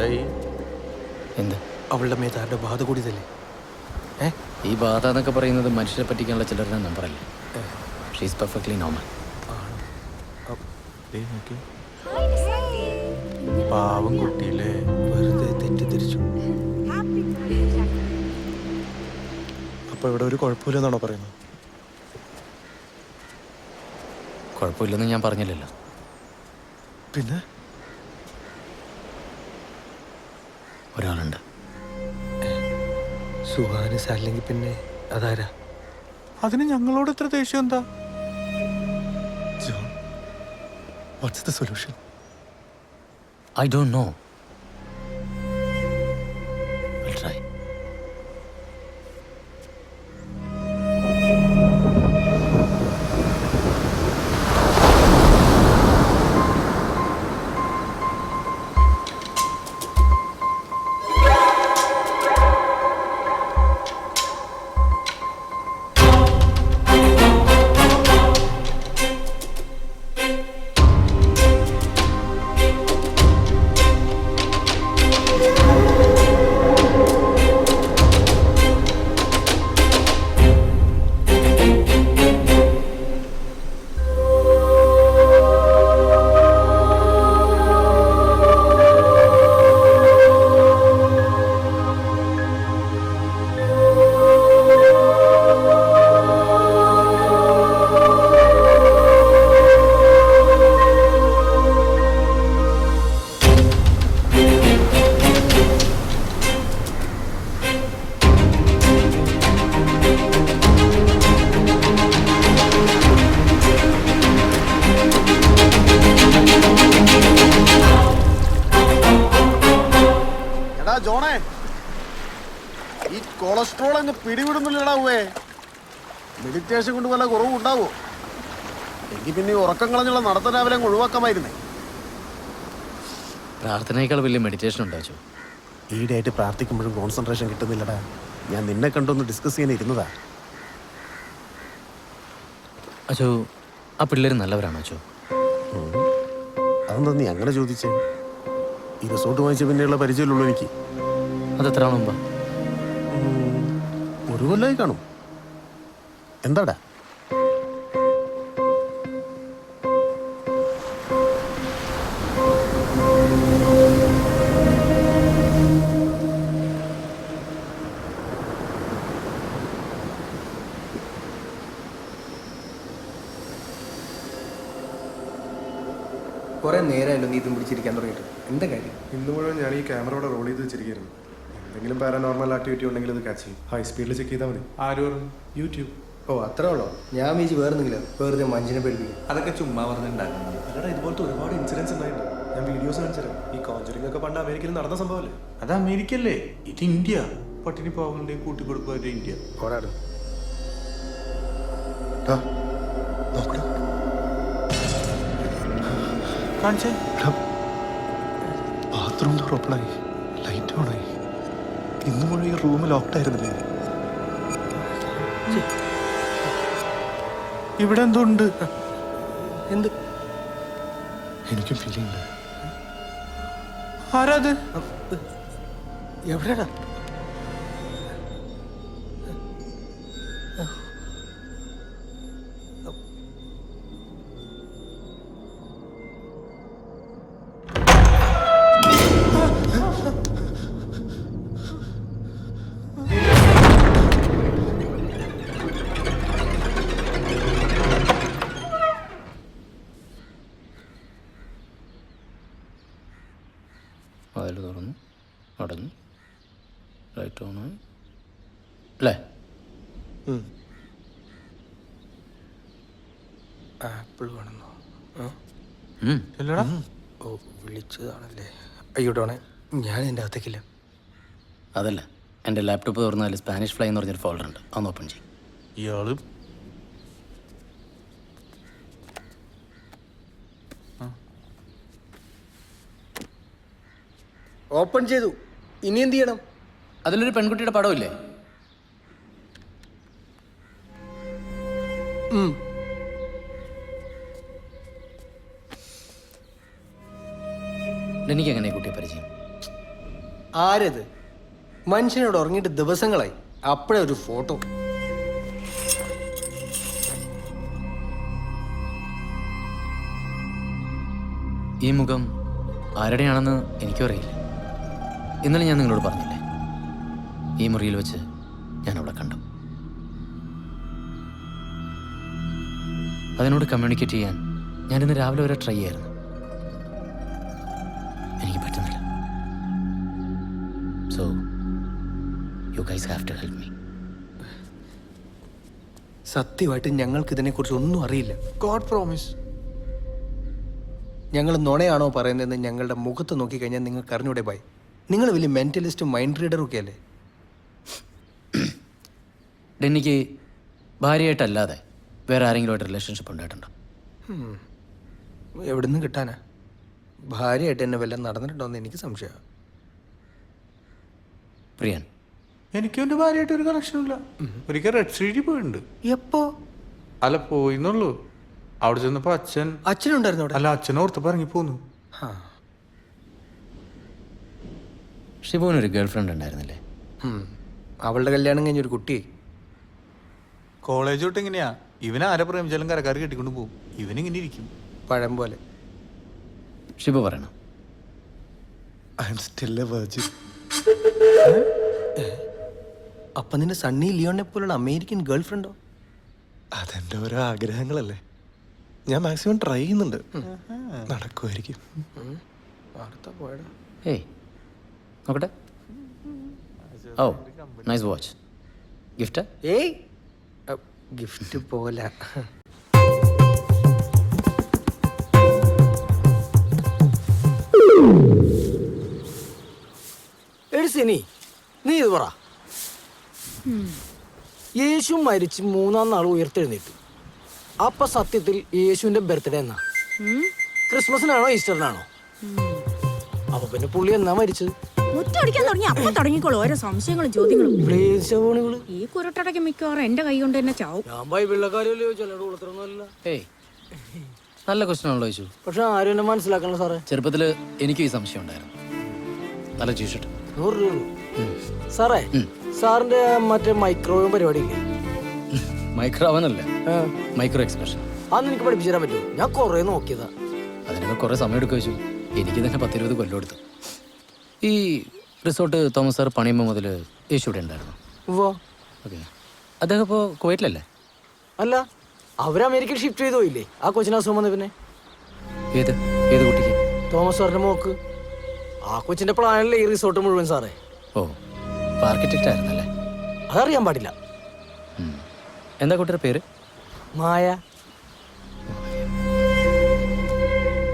എന്തായി? എന്ത്? അവളുടെ മേത്താരുടെ ബാധ കൂടിയതല്ലേ? ഈ ബാധ എന്നൊക്കെ പറയുന്നത് മനുഷ്യരെ പറ്റിക്കാനുള്ള ചിലരുടെ നമ്പറല്ലേ? She's perfectly normal. പാവം കുട്ടിയില്ലേ, വെറുതെ തെറ്റിദ്ധരിച്ചു. അപ്പൊ ഇവിടെ ഒരു കുഴപ്പമില്ലെന്നാണോ പറയുന്നത്? കുഴപ്പമില്ലെന്ന് ഞാൻ പറഞ്ഞില്ലല്ലോ. പിന്നെ ഒരാളുണ്ട്. സുഹാനസ് അല്ലെങ്കിൽ പിന്നെ അതാരാ? അതിന് ഞങ്ങളോട് ഇത്ര ദേഷ്യം എന്താ? John, what's the solution? I don't know. I'll try. ജോണേ, ഈ കൊളസ്ട്രോൾ അങ്ങ് പിടിവിടുന്നില്ലടാവേ. മെഡിറ്റേഷൻ കൊണ്ട് വല്ല കുറവും ഉണ്ടാവോ? എങ്കിൽ പിന്നെ ഉറക്കം കളഞ്ഞുള്ള നടത്തം രാവിലെ അങ്ങ് ഒഴിവാക്കാമായിരുന്നേ. പ്രാർത്ഥനയേക്കാൾ വലിയ മെഡിറ്റേഷൻ ഉണ്ടാച്ചോ? ഈടായിട്ട് പ്രാർത്ഥിക്കുമ്പോഴും കോൺസെൻട്രേഷൻ കിട്ടുന്നില്ലടാ. ഞാൻ നിന്നെ കണ്ടൊന്ന് ഡിസ്കസ് ചെയ്യാൻ ഇരുന്നതാ. അച്ചോ, ആ പിള്ളേർ നല്ലവരാണോ അച്ചോ? അതെന്താ നീ അങ്ങനെ ചോദിച്ചേ? ഈ റിസോർട്ട് വാങ്ങിച്ച പിന്നെയുള്ള പരിചയമുള്ളൂ എനിക്ക്. അതെത്ര മുമ്പാ? ഒരു കൊല്ലമായി കാണും. എന്താടാ? കുറെ നേരമല്ലോ നീ ഇതും പിടിച്ചിരിക്കാൻ തുടങ്ങിയിട്ട്. എന്താ കാര്യം? ഇന്ന് മുഴുവൻ ഞാൻ ഈ ക്യാമറയോടെ റോൾ ചെയ്ത് വെച്ചിരിക്കുന്നു. എന്തെങ്കിലും പാരാനോർമൽ ആക്ടിവിറ്റി ഉണ്ടെങ്കിൽ അത് ക്യാച്ച് ചെയ്യും. ഹൈ സ്പീഡിൽ ചെക്ക് ചെയ്താൽ മതി. ആര് പറഞ്ഞു? യൂട്യൂബ്. ഓ, അത്രേ ഉള്ളോ? ഞാൻ വീഴ്ച വേറെന്തെങ്കിലും വെറുതെ മനുഷ്യനെ പേടിപ്പിക്കും. അതൊക്കെ ചുമ്മാ പറഞ്ഞിട്ടുണ്ടാക്കുന്നത്. അല്ലടാ, ഇതുപോലത്തെ ഒരുപാട് ഇൻസിഡൻസ് ഉണ്ടായിട്ടുണ്ട്. ഞാൻ വീഡിയോസ് കാണിച്ചുതരാം. ഈ കോഞ്ചറിംഗ് ഒക്കെ പണ്ട് അമേരിക്കയിൽ നടന്ന സംഭവമല്ലേ? അത് അമേരിക്കല്ലേ, ഇത് ഇന്ത്യ. പട്ടിണി പാവങ്ങളുടെ കൂട്ടിക്കൊടുക്കുക ഇന്ത്യ. ഓടാട് കാണിച്ചേ. ബാത്റൂം ഡോർ ഓപ്പണായി, ലൈറ്റ് ഓണായി. ഇന്ന് മുഴുവൻ ഈ റൂം ലോക്ക്ഡായിരുന്നില്ലേ? ഇവിടെ എന്തുണ്ട്? എന്ത്? എനിക്കും ഫീൽ ചെയ്യുന്നുണ്ട്. ആരാത്? എവിടെയാടാ? അതിൽ തുറന്നു, അടഞ്ഞു, ലൈറ്റ് ഓണായി അല്ലേ? ആപ്പിൾ വേണമെന്നോ? അല്ലടാ, ഓ, വിളിച്ചതാണല്ലേ. അയ്യോട്ടോണേ, ഞാൻ എൻ്റെ അകത്തേക്കില്ല. അതല്ല, എൻ്റെ ലാപ്ടോപ്പ് തുറന്നാൽ സ്പാനിഷ് ഫ്ലൈ എന്ന് പറഞ്ഞൊരു ഫോൾഡർ ഉണ്ട്, അതൊന്ന് ഓപ്പൺ ചെയ്യും. ഇയാള് ഓപ്പൺ ചെയ്തു. ഇനി എന്ത് ചെയ്യണം? അതിലൊരു പെൺകുട്ടിയുടെ പടമില്ലേ? എനിക്ക് എങ്ങനെ കുട്ടിയെ പരിചയം? ആരത്? മനുഷ്യനോട് ഉറങ്ങിയിട്ട് ദിവസങ്ങളായി, അപ്പോഴേ ഒരു ഫോട്ടോ. ഈ മുഖം ആരുടെയാണെന്ന് എനിക്കും അറിയില്ല. ഇന്നലെ ഞാൻ നിങ്ങളോട് പറഞ്ഞില്ലേ, ഈ മുറിയിൽ വെച്ച് ഞാൻ അവിടെ കണ്ടു. അതിനോട് കമ്മ്യൂണിക്കേറ്റ് ചെയ്യാൻ ഞാനിന്ന് രാവിലെ വരെ ട്രൈ ചെയ്യായിരുന്നു. എനിക്ക് പറ്റുന്നില്ല. So you guys have to help me. സത്യമായിട്ട് ഞങ്ങൾക്ക് ഇതിനെക്കുറിച്ച് ഒന്നും അറിയില്ല. God promise. ഞങ്ങൾ നുണയാണോ പറയുന്നതെന്ന് ഞങ്ങളുടെ മുഖത്ത് നോക്കിക്കഴിഞ്ഞാൽ നിങ്ങൾക്ക് അറിഞ്ഞൂടെ ബായ്? നിങ്ങൾ വലിയ മെന്റലിസ്റ്റും മൈൻഡ് റീഡറും ഒക്കെ അല്ലേ? ഡെന്നിക്ക് ഭാര്യയായിട്ടല്ലാതെ വേറെ ആരെങ്കിലുമായിട്ട് റിലേഷൻഷിപ്പ് ഉണ്ടായിട്ടുണ്ടോ? എവിടെ നിന്ന് കിട്ടാനാ? ഭാര്യയായിട്ട് എന്നെ വല്ലതും നടന്നിട്ടുണ്ടോ എന്ന് എനിക്ക് സംശയമാണ്. പ്രിയൻ, എനിക്കും എൻ്റെ ഭാര്യയായിട്ട് ഒരു കണക്ഷനില്ല. ഒരിക്കൽ റെഡ് സ്ട്രീറ്റിൽ പോയിട്ടുണ്ട്. എപ്പോ? അല്ല, പോയിന്നുള്ളൂ. അവിടെ ചെന്നപ്പോ അച്ഛനുണ്ടായിരുന്നു അവിടെ? അല്ല, അച്ഛൻ ഓർത്തപ്പോ ഇറങ്ങിപ്പോന്നു. ഷിബുവിനൊരു ഗേൾ ഫ്രണ്ട് ഉണ്ടായിരുന്നില്ലേ? അവളുടെ കല്യാണം കഴിഞ്ഞൊരു കുട്ടി. കോളേജ് തൊട്ട് ഇങ്ങനെയാ. ഇവനെ ആരെ പ്രേമിച്ചാലും കരക്കാർ കെട്ടിക്കൊണ്ട് പോകും. ഇവനിങ്ങനെ ഇരിക്കും, പഴം പോലെ. ഷിബു പറയണം. I am still A virgin. അപ്പൊ നിന്റെ സണ്ണി ലിയോണിനെ പോലുള്ള അമേരിക്കൻ ഗേൾ ഫ്രണ്ടോ? അതെൻ്റെ ഓരോ ആഗ്രഹങ്ങളല്ലേ. ഞാൻ മാക്സിമം ട്രൈ ചെയ്യുന്നുണ്ട്. നടക്കുമായിരിക്കും. ഏയ് നോക്കട്ടെ. ഓ, നൈസ് വാച്ച്. ഗിഫ്റ്റ്? ഏയ് ഗിഫ്റ്റ് പോലെ. എഴുസിനി നീ ഇത് പറ. യേശു മരിച്ച് 3-ാം നാൾ ഉയർത്തെഴുന്നേറ്റു. അപ്പൊ സത്യത്തിൽ യേശുവിന്റെ ബർത്ത്ഡേ എന്നാ? ക്രിസ്മസിനാണോ ഈസ്റ്ററിനാണോ? അപ്പൊ പിന്നെ പുള്ളി എന്നാ മരിച്ചത്? മുറ്റടിക്കാൻ തുടങ്ങി അപ്പൊ തുടങ്ങിക്കോളൂ ഓരോ സംശയങ്ങളും ചോദ്യങ്ങളും. ഈ കുരുട്ടടയ്ക്ക് മിക്കവാറും എന്റെ കൈ കൊണ്ട് തന്നെ ചാവും. ഞാൻ ബൈബിളിലെ കാര്യമല്ലേ ചോദിച്ചാൽ ഉളത്തരൊന്നുമല്ല. ഏയ്, നല്ല ക്വസ്റ്റ്യൻ ആണല്ലോ ചോദിച്ചു. പക്ഷെ ആരും എന്നെ മനസ്സിലാക്കണല്ലോ സാറേ. ചെറുപ്പത്തിൽ എനിക്കും ഈ സംശയം ഉണ്ടായിരുന്നു. നല്ല ടീഷർട്ട്. 100 രൂപ സാറേ. സാറിന്റെ മറ്റേ മൈക്രോവേവ് പരിപാടി ഇല്ലേ? മൈക്രോ അവനല്ല, മൈക്രോ എക്സ്പ്രഷൻ. അന്ന് എനിക്ക് പഠിപ്പിച്ചു തരാൻ പറ്റുമോ? ഞാൻ കുറെ നോക്കിയതാ. അതിനൊക്കെ കുറെ സമയം എടുക്കുക വെച്ചു. എനിക്ക് തന്നെ 10-20 കൊല്ലം എടുത്തു. ഈ റിസോർട്ട് തോമസ് സാർ പണിയുമ്പോൾ മുതൽ യേശു ഇവിടെ ഉണ്ടായിരുന്നു. ഓക്കെ, അദ്ദേഹം ഇപ്പോൾ കുവൈറ്റിലല്ലേ? അല്ല, അവര് അമേരിക്കയിൽ ഷിഫ്റ്റ് ചെയ്ത് പോയില്ലേ ആ കൊച്ചിന് അസുഖം വന്ന പിന്നെ? ഏത് ഏത് കുട്ടിക്ക്? തോമസ് സാറിന്റെ മോക്ക്. ആ കൊച്ചിന്റെ പ്ലാനല്ലേ ഈ റിസോർട്ട് മുഴുവൻ സാറേ. ഓ, ആർക്കിടെക്റ്റ് ആയിരുന്നല്ലേ? അതറിയാൻ പാടില്ല. എന്താ കുട്ടിയുടെ പേര്? മായ.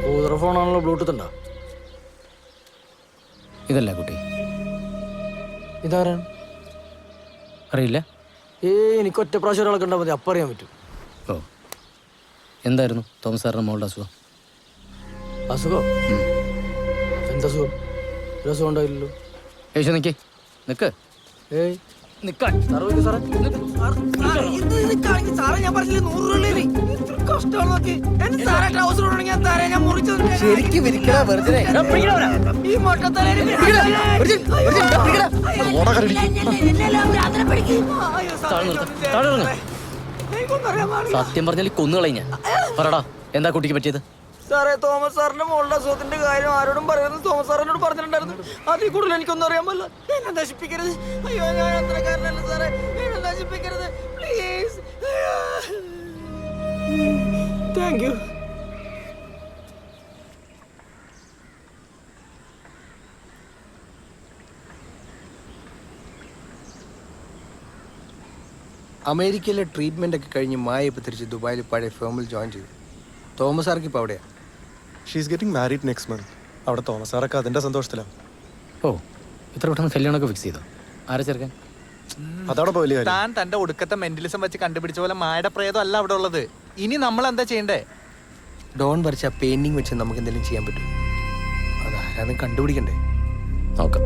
കൂതറ ഫോണാണല്ലോ, ബ്ലൂടൂത്ത് ഉണ്ടോ? ഇതല്ല കുട്ടി. ഇതാരാണ്? അറിയില്ല. എനിക്ക് ഒറ്റ പ്രാവശ്യം ഒരാളൊക്കെ ഉണ്ടാൽ മതി, അപ്പം അറിയാൻ പറ്റും. ഓ, എന്തായിരുന്നു തോമസ് സാറിന്റെ മോളുടെ അസുഖം? അസുഖം? എന്തസുഖം? ഒരു അസുഖം ഉണ്ടായില്ലല്ലോ. യേശു നിക്ക് നിക്ക്. ഏയ് നിക്കാൻ. ശരിക്കും വിരിക്കടാ വെറുതെ. സത്യം പറഞ്ഞാൽ കൊന്നുകളയും ഞാൻ. പറടാ, എന്താ കുട്ടിക്ക് പറ്റിയത്? സാറേ, തോമസ് സാറിന്റെ മോളുടെ അസുഖത്തിന്റെ കാര്യം ആരോടും പറയുന്നത് തോമസ് സാറിനോട് പറഞ്ഞിട്ടുണ്ടായിരുന്നു. അതിൽ കൂടുതൽ എനിക്കൊന്നും അറിയാൻ പറ്റില്ല. എന്നെ നശിപ്പിക്കരുത്. അയ്യോ, ഞാൻ അത്രക്കാരനല്ല സാറേ. എന്നെ നശിപ്പിക്കരുത് പ്ലീസ്. Thank you. അമേരിക്കയിലെ ട്രീറ്റ്മെന്റ് ഒക്കെ കഴിഞ്ഞ് മായ ഇപ്പൊ തിരിച്ച് ദുബായിൽ പഴയ ഫേമിൽ ജോയിൻ ചെയ്തു. തോമസ് സാർക്ക് ഇപ്പൊ അവിടെയാ. She's getting married next month. അവിടെ തോമസ് സാറൊക്കെ അതിന്റെ സന്തോഷത്തിലാണ്. ഓ, ഇത്ര പെട്ടെന്ന് കല്യാണമൊക്കെ ഫിക്സ് ചെയ്തോ? ആരെ ചേർക്കാൻ? അതവിടെ പോലെ താൻ തന്റെ ഒടുക്കത്തെ മെന്റലിസം വെച്ച് കണ്ടുപിടിച്ച പോലെ മായുടെ പ്രേതം അല്ല അവിടെ ഉള്ളത്. ഇനി നമ്മൾ എന്താ ചെയ്യണ്ടേ? ഡോൺ വരച്ച പെയിന്റിങ് വെച്ച് നമുക്ക് എന്തെങ്കിലും ചെയ്യാൻ പറ്റും. അതാരാന്ന് കണ്ടുപിടിക്കണ്ടേ? നോക്കാം.